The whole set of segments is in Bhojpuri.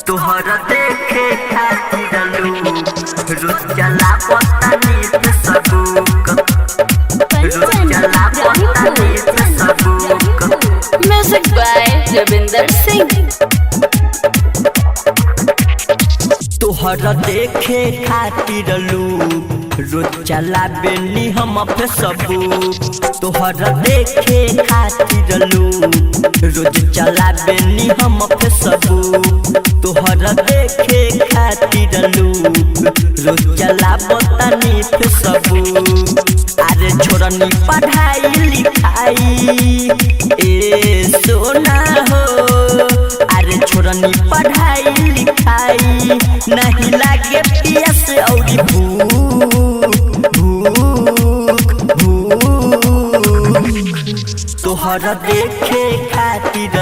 तोहरा देखे खातिर रोज चला पतानी पे सबूक रोज चला पतानी पे सबूक। Music by Ravinder Singh. तोहरा देखे खातिर रोज चला बेनी हम पे सबूक। तोहरा देखे खातिर रोज चला बेनी हम पे सबूक। तोहरा देखे खातिर रोज चला बतानी पे सबूक। अरे छोड़नी पढ़ाई लिखाई ए सोना हो। अरे छोड़नी पढ़ाई लिखाई नहीं लागे पियस और भूख भूख भूख। तोहरा देखे खातिर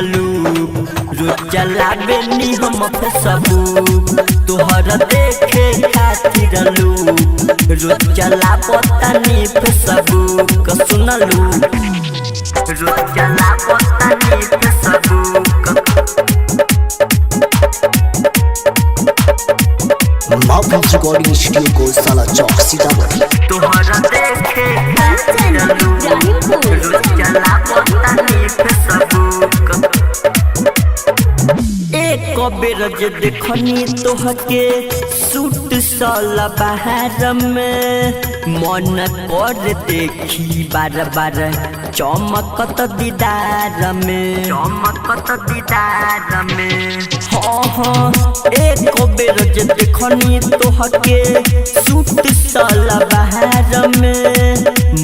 रोज चला बेनी हम पे सबूक। तोहरा देखे खातिर रोज चला बतानी पे सबूक। सुनलू रोज चला बतानी पे सबूक। माउंटेन रिकॉर्डिंग स्टूडियो को साला चौक सीतामढ़ी। तोहरा देखे खातिर रोज चला बतानी पे सबूक। एक बेर जे देखनी तोहके सूट साला बाहर में मन कर देखी बार बार चमकत दीदार में चमकत दीदार में। हाँ हाँ एक बेर जे देखनी तोहके सूट साला बाहर में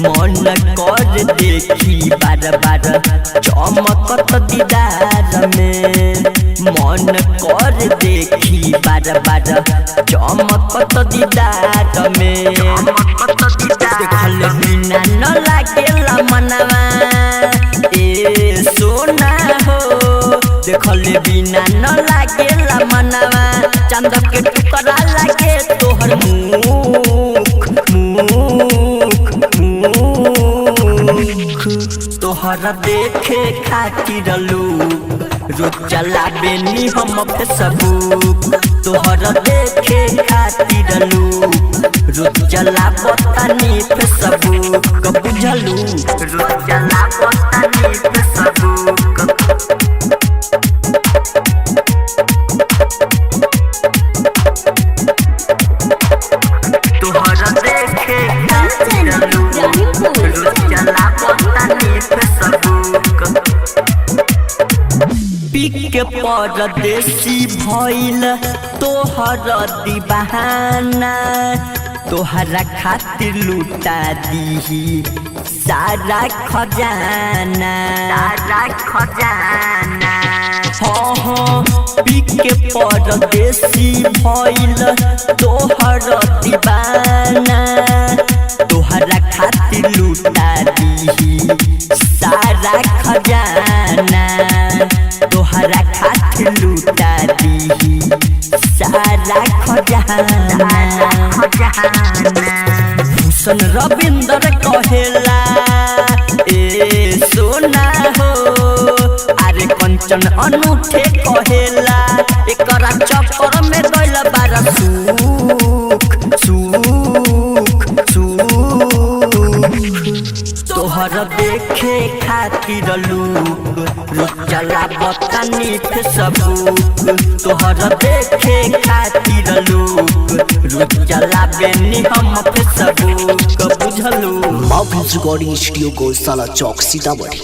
मन कर देखी बार बार चमकत दीदार में। मन कर देखी बार बार चमकत दीदार में। देखल बिना न लागेला मनवा ए सोना हो। देखल बिना न लागेला मनवा चांद के टुकड़ा लागे तोहर मुख मुख मुख। तोहरा देखे खातिर रोज चला बेनी हम पे सबूक। तोहरा देखे खातिर रोज चला बतानी पे सबूक। बुझलू रोज चला बतानी पे सबूक। तोहरा देखे खातिर रोज चला बतानी पे सबूक। पीक के परदेसी भइल तोहरा दीवाना। तोहरा खातिर लुटा दीही सारा खजाना सारा खजाना। हाँ हाँ पीक के परदेसी भइल तोहरा दीवाना। तोहरा खातिर लुटा दीही सारा खजाना। तोहरा खातिर लुटा दीही सारा खजाना। भूषण रविंदर कहेला ए सोना हो। अरे कंचन अनूठे कहेला एकरा चक्कर में गइल बारा सुख सुख सुख। तोहरा देखे खातिर रोज चला बतानी पे सबूक। तोहरा देखे खातिर रोज चला बेनी हम पे सबूक। बुझलू माउंटेन रिकॉर्डिंग स्टूडियो को साला चौक सीतामढ़ी।